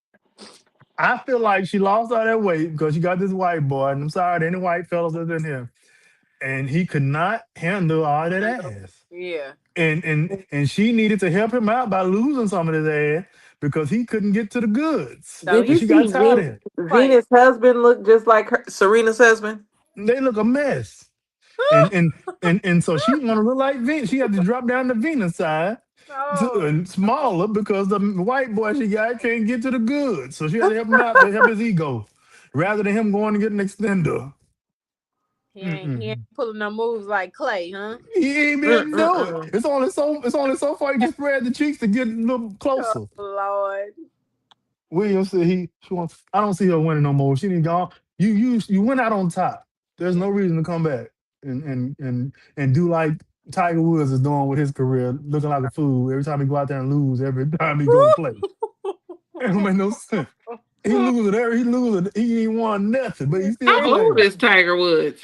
I feel like she lost all that weight because she got this white boy, and I'm sorry to any white fellas that's in here, and he could not handle all that ass. Yeah. And she needed to help him out by losing some of his ass because he couldn't get to the goods, So Did and you he she got see tired of it. like, Venus' husband look just like Serena's husband? They look a mess. And so she want to look like Venus. She had to drop down to Venus side oh, and smaller because the white boy she got can't get to the goods. So she had to help him out to help his ego, rather than him going to get an extender. he ain't pulling no moves like Clay, huh? He ain't be able to do it. Mm-mm-mm. It's only so far you can spread the cheeks to get a little Oh closer. Lord. Williams said she wants. I don't see her winning no more. She didn't go. You went out on top. There's Yeah. no reason to come back and do like Tiger Woods is doing with his career, looking like a fool every time he go out there and lose. Every time he go to play, it don't make no sense. He ain't won nothing, but he still How old playing. is Tiger Woods?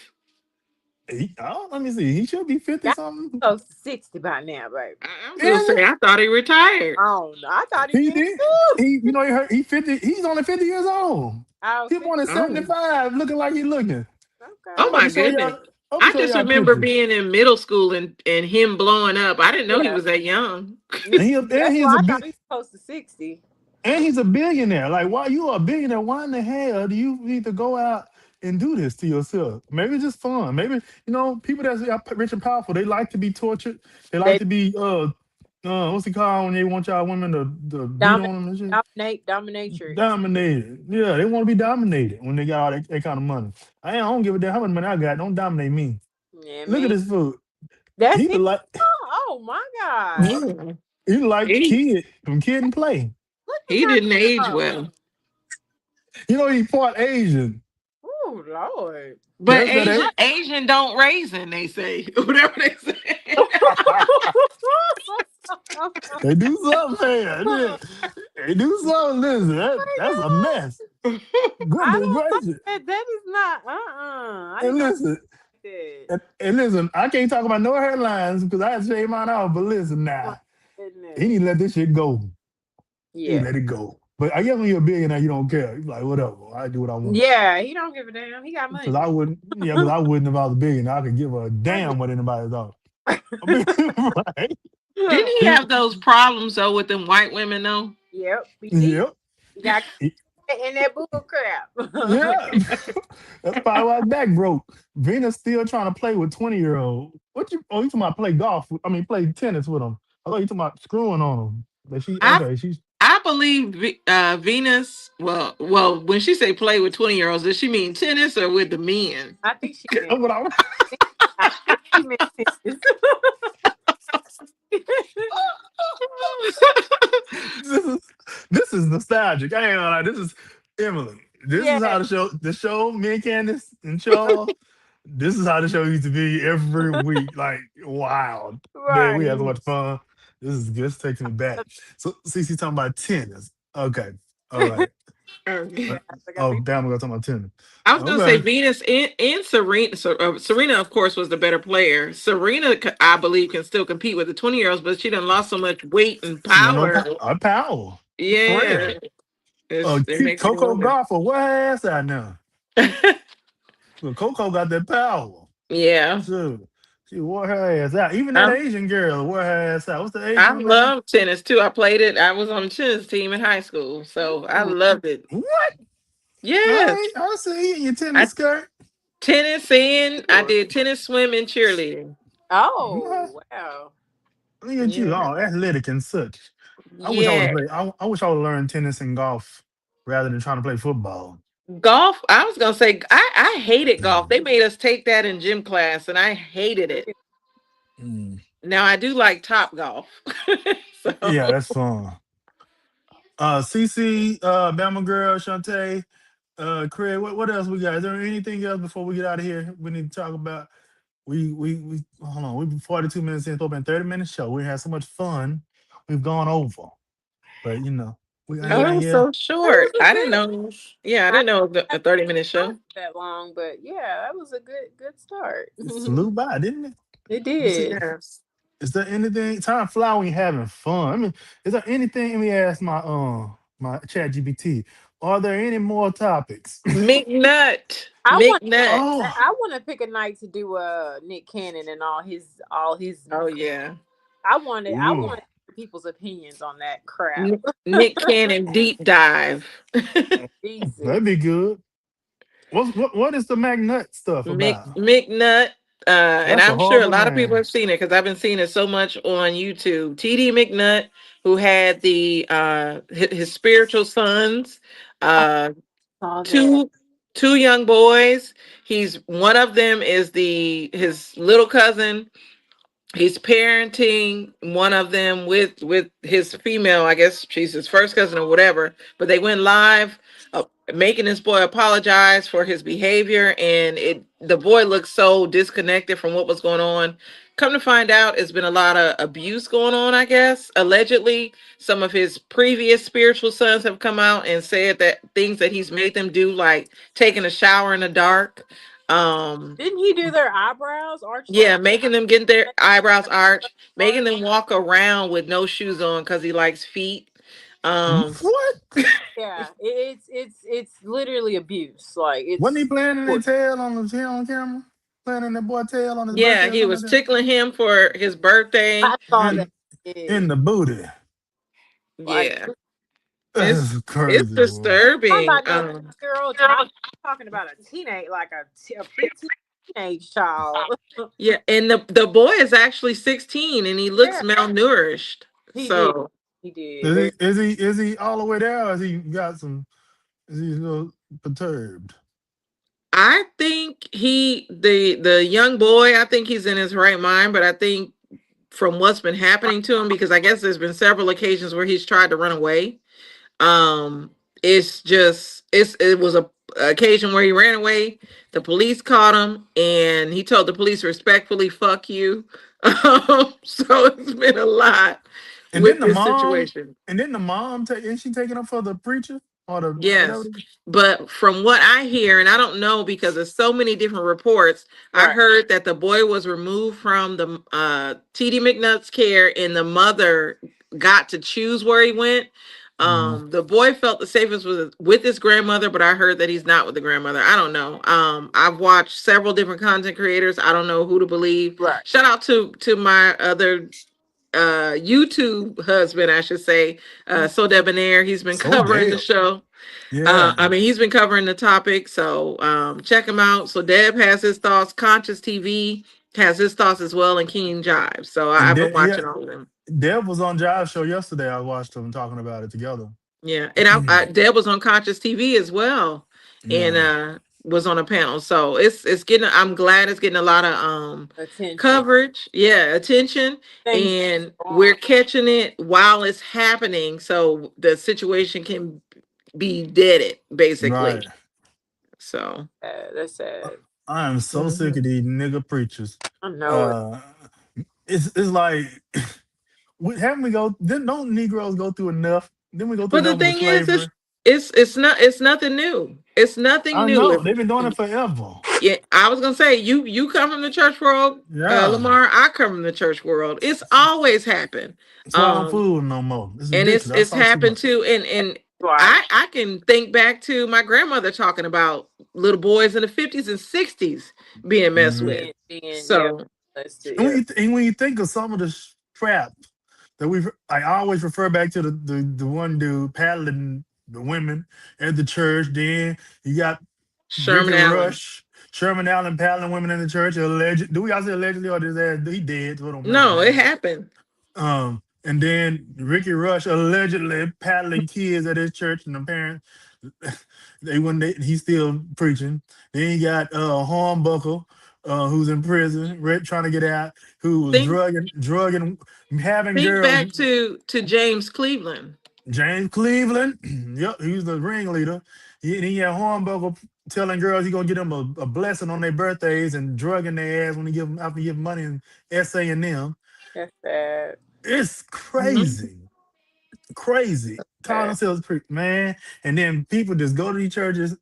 Let me see. He should be 50 Got something. close to 60 by now, baby. I was gonna Is say it? I thought he retired. I don't know. I thought he He did did. too. He hurt. He 50. He's only 50 years old. I was He born at Oh, 75, looking like he looking. oh I'm about okay. my to show goodness. y'all. I'm gonna I show just y'all remember pictures. being in middle school and him blowing up. I didn't know he Yeah. was that young. And he and That's he's why a I thought big he was close to 60. and he's a billionaire. Like, why you a billionaire? Why in the hell do you need to go out and do this to yourself? Maybe it's just fun. Maybe people that's rich and powerful. They like to be tortured. They like They to be what's it called when they want y'all women to beat dominate, on them and shit? dominatrix. Dominated. Yeah, they want to be dominated when they got all that kind of money. I don't give a damn how much money I got. Don't dominate me. Yeah, Look at man. this food. That's He him. look like Oh my God. Yeah. he like He kid from Kid and Play. Look at he that. didn't age Oh, well. He part Asian. oh Lord. But That's that. Asian don't raisin, they say. Whatever they say. They do something, man. Hey, do something. Listen, that's a mess. I Goodness don't like gracious. that. That is not. I did And not listen, like that. and listen, I can't talk about no headlines because I had to shave mine off. But listen, Oh my now he goodness. need to let this shit go. He Yeah. let it go. But I guess when you're a billionaire, you don't care. You're like, whatever. I do what I want. Yeah. He don't give a damn. He got Because money. I wouldn't. Yeah, because I wouldn't if I was a billionaire. I could give a damn what anybody thought. I mean, right? Didn't he have those problems though with them white women though? Yep. He did. Yep. He got in that bull crap. Yeah. That's probably why his back broke. Venus still trying to play with 20-year-old. What you you talking about play golf? I mean play tennis with them. I thought you talking about screwing on them. But she I okay, she's I believe Venus. Well, when she say play with 20-year-olds, does she mean tennis or with the men? I think she meant. that's what I I think she meant tennis. this is this is nostalgic. I ain't gonna lie. This is Emily. This is Yeah. how the show, me and Candace and Charles, this is how the show used to be every week. Like, wow. Man, we had so Right. much fun. This is good. This takes me back. So CC talking about tennis. Okay. All right. Yeah. Okay. I got Oh, the. damn, we're gonna talk about tennis. I was gonna say Okay. Venus and Serena. Serena, of course, was the better player. Serena, I believe, can still compete with the 20-year-olds, but she done lost so much weight and She got no power. power. Yeah, Frail. it makes me Coco wonder. Golf, where her ass at now? Well, Coco got that power. Yeah, Shoot. She wore her ass out. Even that I Asian girl wore her ass out. What's the I Asian lady? love tennis too. I played it. I was on the tennis team in high school, so I Ooh. loved it. What? All right, Yes, I see you in your I tennis skirt. tennis and I did tennis, swim, and cheerleading. Okay. Oh wow. Look at you, Yeah, all athletic and such. I wish I would have yeah. played. I wish I would have learned tennis and golf rather than trying to play football. Golf. I was gonna say I hated golf. They made us take that in gym class, and I hated it. Mm. Now I do like Top Golf. So Yeah, that's fun. CC, Bama girl, Shantae, Craig. What else we got? Is there anything else before we get out of here? We need to talk about. We hold on. We've been 42 minutes in. It's been 30 minutes show. We had so much fun. We've gone over, but we got oh, it anything was here? so That was short. a I didn't good. know. Yeah, I I didn't know it was a 30-minute not show. that long, but yeah, that was a good start. It flew by, didn't it? It Let me see. did. Yes. Is there anything? Time fly when you're having fun. I mean, is there anything? Let me ask my Chat GPT. Are there any more topics? McNutt. I want McNutt. Oh, I want to pick a night to do Nick Cannon and all his. Oh yeah. I ooh. wanted people's opinions on that crap. Nick Cannon deep dive. Jesus. That'd be good. What is the McNutt stuff about? McNutt. And That's a I'm sure a horrible lot of people name. have seen it because I've been seeing it so much on YouTube. TD McNutt, who had the his spiritual sons, I uh, saw that. two young boys. He's one of them is the his little cousin. He's parenting one of them with his female, I guess she's his first cousin or whatever, but they went live, making this boy apologize for his behavior, and the boy looks so disconnected from what was going on. Come to find out, it's been a lot of abuse going on, I guess. Allegedly, some of his previous spiritual sons have come out and said that things that he's made them do, like taking a shower in the dark. um Didn't he do their eyebrows? Arch their yeah, making them get their eyebrows arched, making eyebrows? them walk around with no shoes on because he likes feet. Um, What? Yeah, it's literally abuse. Like Wasn't he it's playing in their tail on the tail on camera? Playing in that boy tail on his yeah, birthday or he something was like that? tickling him for his birthday. I saw that. In in Yeah. the booty. Like Yeah, talking it's That's it's crazy, boy. disturbing. about no 6 year old child, talking about a teenage, like a preteen teenage child. Yeah, and the boy is actually 16 and he looks Yeah, malnourished. he did. So He did. Is Very. he is he is he all the way there or is he got some is he a little perturbed? I think the young boy, I think he's in his right mind, but I think from what's been happening to him, because I guess there's been several occasions where he's tried to run away. Um, it's just it was a occasion where he ran away. The police caught him, and he told the police respectfully, "Fuck you." So it's been a lot. And with then the this mom, situation. is she taking up for the preacher or the whatever? Yes. But from what I hear, and I don't know because there's so many different reports, I Right. heard that the boy was removed from the TD McNutt's care and the mother got to choose where he went. Mhm. The boy felt the safest with his grandmother, but I heard that he's not with the grandmother. I don't know. I've watched several different content creators. I don't know who to believe. Right. Shout out to my other YouTube husband, I should say, So Debonair. He's been So covering the Deb. show. Yeah. I mean, he's been covering the topic, so check him out. So Deb has his thoughts. Conscious TV has his thoughts as well, and King Jive. So And I've been Yeah, watching all of them. Deb was on Jive show yesterday. I watched them talking about it together. Yeah, and Deb was on Conscious TV as well, and Yeah. was on a panel. So it's getting. I'm glad it's getting a lot of Attention. coverage. Yeah, attention, Thanks. and we're On. catching it while it's happening, so the situation can be deaded, basically. Right. So. That's sad. I am so sick Mhm. of these nigga preachers. I know it. Uh, it's like haven't we go? Then don't Negroes go through enough? Then we go through But the enough with thing is, slavery. it's nothing new. It's nothing I new. know they've been doing it forever. Yeah, I was gonna say you come from the church world, Yeah, Lamar. I come from the church world. It's always happened, that's why I don't um, fool no more. It's and ridiculous. I it's saw too happened much. too. And Why? I can think back to my grandmother talking about little boys in the 50s and 60s being messed Mhm. with. Being yeah, So molested. And Yeah. when you think of some of the crap that I always refer back to the one dude paddling the women at the church. Then you got Ricky Sherman Allen. Rush, Sherman Allen paddling women in the church. Alleged. Do we all say allegedly or is that he dead? So it don't matter No, it now. happened. And then Ricky Rush allegedly paddling kids at his church, and the parents he's still preaching. Then you got Hornbuckle, who's in prison, trying to get out, who was Think drugging, having think girls. back to James Cleveland. James Cleveland, yep, he was the ringleader. He had Hornbuckle telling girls he gonna get them a blessing on their birthdays and drugging their ass when he give them after he give money and essaying them. That's sad. It's Mhm. crazy. Crazy. Calling Sad. themselves man. And then people just go to these churches.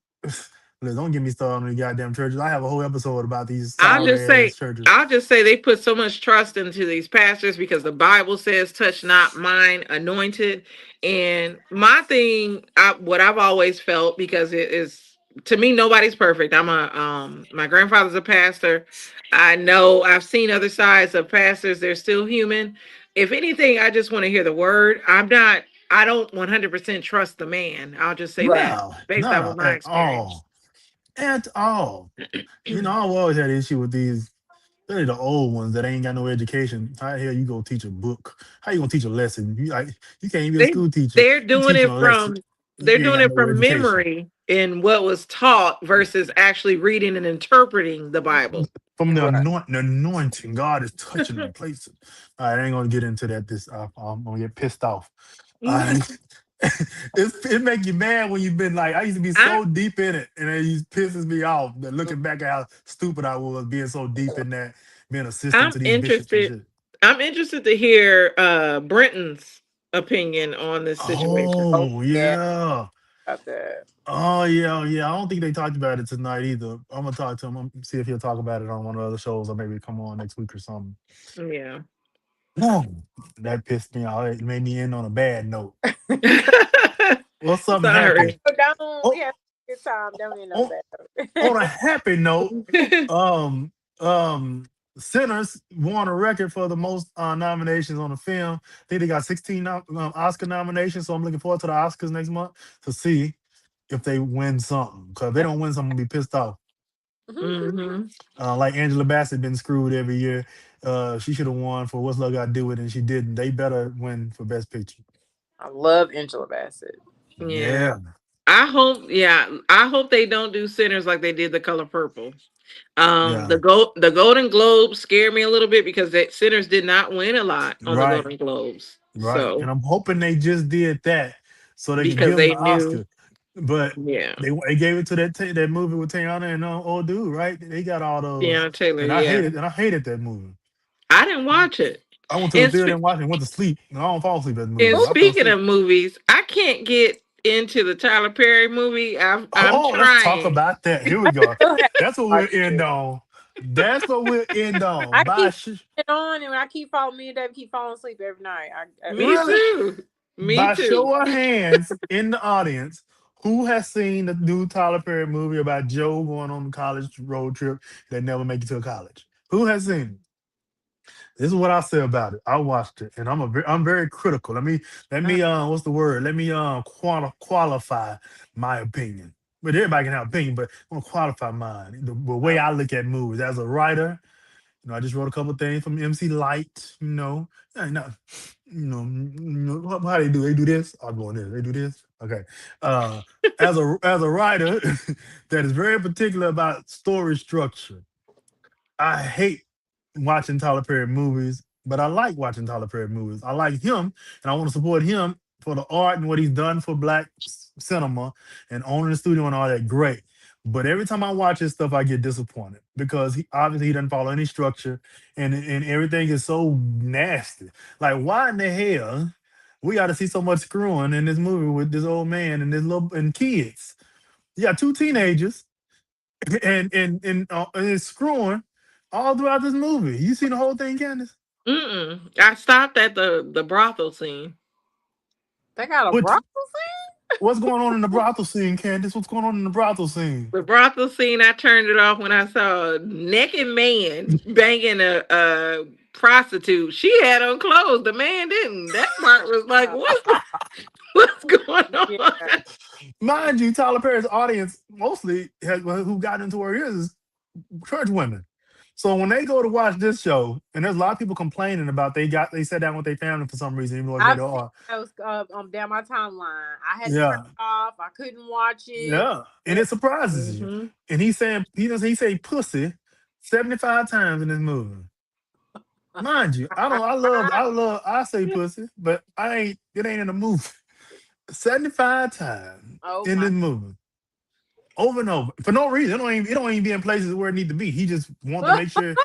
Look, don't get me started on these goddamn churches. I have a whole episode about these I'll sour just ass say, churches. I'll just say they put so much trust into these pastors because the Bible says, "Touch not mine anointed." And my thing, what I've always felt, because it is to me, nobody's perfect. My grandfather's a pastor. I know I've seen other sides of pastors. They're still human. If anything, I just want to hear the word. I don't 100% trust the man. I'll just say that No, based off no, of my at experience. all. At all. I've always had an issue with these. They're the old ones that ain't got no education. How the hell you gonna teach a book? How you gonna teach a lesson? You can't even be a they school teacher. they're You doing teaching a it lesson. from they're You ain't doing got it no from education. memory in what was taught versus actually reading and interpreting the Bible. From Right. the anointing, God is touching them places. I ain't gonna get into that. I'm gonna get pissed off. Uh, it make you mad when you've been like I used to be I so deep in it, and it just pisses me off. That looking back at how stupid I was being so deep in that, being assistant I'm to these bishops and interested. shit. I'm interested to hear Brenton's opinion on this situation. Oh Oh yeah, yeah. about that. Oh yeah, yeah. I don't think they talked about it tonight either. I'm gonna talk to him. See if he'll talk about it on one of the other shows, or maybe come on next week or something. Yeah. No, that pissed me off. It made me end on a bad note. What's something happy? Sorry. But don't we Oh, have a good time? Don't end on on, bad. on a happy note, um, Sinners won a record for the most nominations on a film. I think they got 16 Oscar nominations. So I'm looking forward to the Oscars next month to see if they win something. Because if they don't win something, I'm gonna be pissed off. Hmm. Like Angela Bassett been screwed every year. She should have won for What's Love Got to Do with It, and she didn't. They better win for Best Picture. I love Angela Bassett. Yeah. Yeah, I hope they don't do Sinners like they did The Color Purple. yeah, The Golden Globes scared me a little bit because Sinners did not win a lot on the right, Golden Globes. right. And So I'm hoping they just did that so they could because give them the they knew, Oscar. But yeah, they gave it to that movie with Tayana and old dude, right? They got all those, Deanna Taylor, and yeah. I hated that movie. I didn't watch it. I went to the And theater and watched it and went to sleep. And I don't fall asleep at the And movies. I fell speaking asleep. of movies, I can't get into the Tyler Perry movie. I'm Oh, let's talk trying. about that. Here we go. Still haven't That's what we'll watched end it. on. That's what we'll end on. I By keep it on, and when I keep falling, me and Dave keep falling asleep every night. Me really, too. Me by too. show of hands in the audience, who has seen the new Tyler Perry movie about Joe going on a college road trip that never make it to college? Who has seen it? This is what I say about it. I watched it, and I'm very critical. Let me what's the word? Let me qualify my opinion. But everybody can have opinion, but I'm gonna qualify mine. The way I look at movies as a writer, I just wrote a couple of things from MC Light. Not, how they do? They do this. I'm going this. They do this. Okay. Uh, as a writer that is very particular about story structure, I hate watching Tyler Perry movies, but I like watching Tyler Perry movies. I like him, and I want to support him for the art and what he's done for black cinema and owning the studio and all that. Great. But every time I watch his stuff, I get disappointed because he doesn't follow any structure, and everything is so nasty. Like, why in the hell we got to see so much screwing in this movie with this old man and this little and kids? You got two teenagers and it's screwing all throughout this movie. You seen the whole thing, Candace? Mm-mm. I stopped at the brothel scene. They got a What brothel what's going on in the brothel scene, Candace? What's going on in the brothel scene? The brothel scene, I turned it off when I saw a naked man banging a prostitute. She had on clothes. The man didn't. That part was like, scene. what's going Yeah. on? Mind you, Tyler Perry's audience mostly who got into where he is church women. So when they go to watch this show, and there's a lot of people complaining about they sat down with their family for some reason, even though it's I've rated seen R. those down my timeline. I had to turn Yeah, it off. I couldn't watch it. yeah, and it surprises you. Hmm. And he's saying he say pussy 75 times in this movie. Mind you, I say pussy, but it ain't in the movie. 75 times Oh in my! this movie. Over and over. For no reason. It don't even be in places where it need to be. He just want to make sure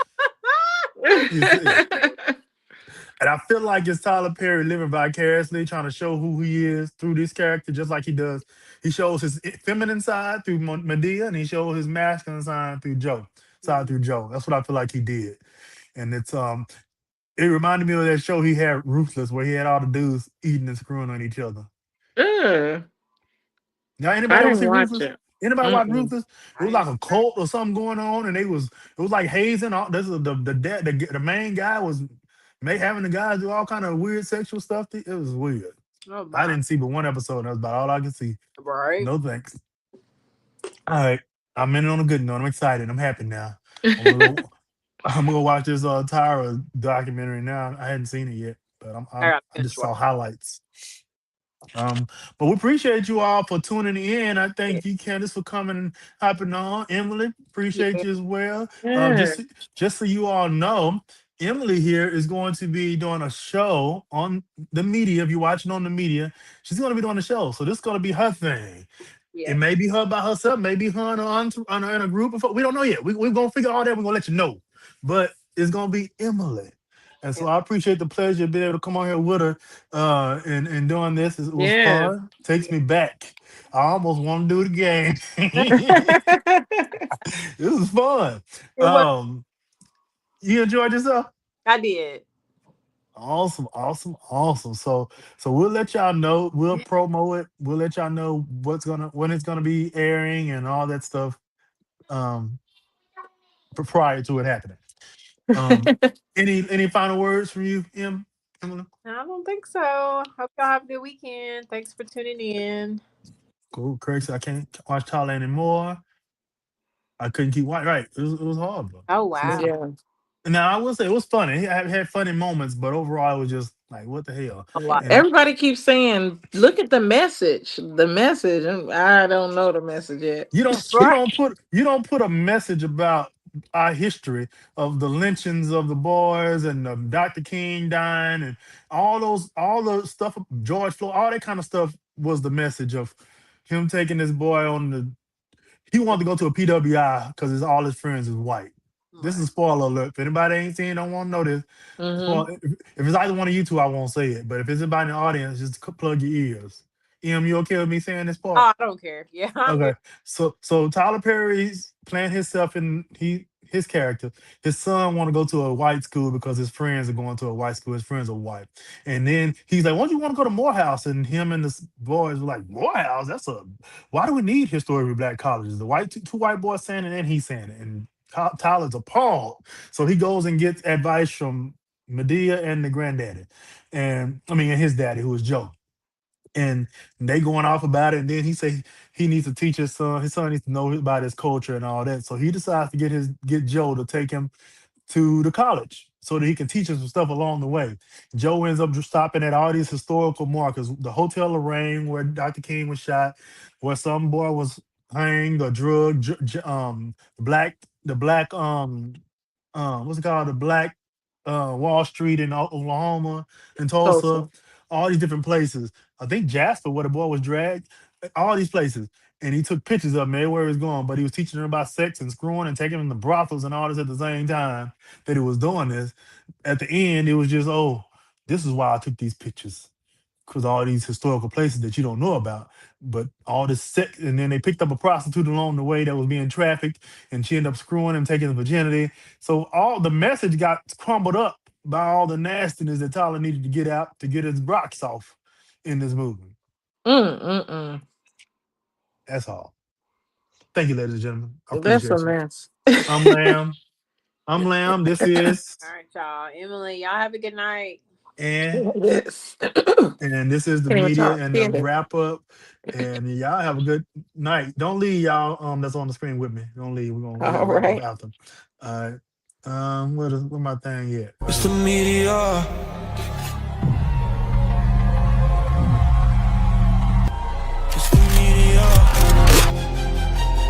you see it. And I feel like it's Tyler Perry living vicariously, trying to show who he is through this character, just like he does. He shows his feminine side through Medea, and he shows his masculine side through Joe. That's what I feel like he did. And it reminded me of that show he had, Ruthless, where he had all the dudes eating and screwing on each other. Ugh, Now, I anybody ever didn't see watch Ruthless? it. Anybody watch Mm-mm. Ruthless? It was I like a cult or something going on, and it was like hazing. All this is the main guy was having the guys do all kind of weird sexual stuff. It was weird. oh I my! didn't see but one episode. That's about all I could see. Right. No thanks. All right, I'm in it on a good note. I'm excited. I'm happy now. I'm gonna go. I'm gonna go watch this Tyra documentary now. I hadn't seen it yet, but I got I to just finish saw watching. highlights. But we appreciate you all for tuning in. I thank you, Candace, for coming and hopping on. Emily, appreciate Yeah. you as well. Yeah. Just so you all know, Emily here is going to be doing a show on the media. If you're watching on the media, she's going to be doing a show. So this is going to be her thing. It Yes. may be her by herself, maybe her in a group of folks. We don't know yet. We're going to figure all that. We're going to let you know. But it's going to be Emily. And so Yes. I appreciate the pleasure of being able to come on here with her and doing this. It was Yeah. fun. Takes me back. I almost want to do it again. This is fun. It was. Um, you enjoyed yourself? I did. Awesome, awesome, awesome. So we'll let y'all know. We'll promo it. We'll let y'all know when it's gonna be airing and all that stuff. Um, prior to it happening. Um, any final words from you, Emily? I don't think so. Hope y'all have a good weekend. Thanks for tuning in. Cool. Craig said I can't watch Tyler anymore. I couldn't keep watching. Right. It was horrible. Oh It's, wow. Yeah. now I will say it was funny. I had funny moments, but overall it was just like what the hell. A lot. And Everybody keeps saying, "Look at the message." The message, and I don't know the message yet. you don't you Right. don't put you don't put a message about our history of the lynchings of the boys and Dr. King dying and all the stuff, George Floyd, all that kind of stuff was the message of him taking this boy on the. He wanted to go to a PWI because all his friends is white. This is a spoiler alert. If anybody ain't seen, don't want to know this. Mm-hmm. If it's either one of you two, I won't say it. But if it's anybody in the audience, just plug your ears. You okay with me saying this part? Oh, I don't care. Yeah, I'm Okay. good. So Tyler Perry's playing himself in his character. His son want to go to a white school because his friends are going to a white school. His friends are white. And then he's like, "Why don't you want to go to Morehouse?" And him and the boys were like, "Morehouse? Why do we need historically black colleges?" The two white boys saying it and he's saying it. And Tyler's appalled. So he goes and gets advice from Medea and the granddaddy. And his daddy, who was Joe, and they going off about it. And then he say he needs to teach his son. His son needs to know about his culture and all that. So he decides to get Joe to take him to the college so that he can teach him some stuff along the way. Joe ends up just stopping at all these historical markers: the Hotel Lorraine, where Dr. King was shot, where some boy was hanged or drugged, what's it called, the black Wall Street in Oklahoma and Tulsa. Tulsa, all these different places. I think Jasper, where the boy was dragged, all these places. And he took pictures of him everywhere he was going, but he was teaching them about sex and screwing and taking them to brothels and all this at the same time that he was doing this. At the end, it was just, oh, this is why I took these pictures, because all these historical places that you don't know about, but all this sex. And then they picked up a prostitute along the way that was being trafficked, and she ended up screwing him, taking the virginity. So all the message got crumbled up by all the nastiness that Tyler needed to get out to get his rocks off in this movie. Mm-mm-mm. That's all. Thank you, ladies and gentlemen. I That's a appreciate you. mess. I'm Lamb. I'm Lamb. This is All right, y'all. Emily, y'all have a good night. and Yes. and this is the Can't even media talk. and the Candy. wrap up. And y'all have a good night. Don't leave, y'all. That's on the screen with me. Don't leave. We're gonna All wrap up right. after. All right. Where my thing at? It's the media.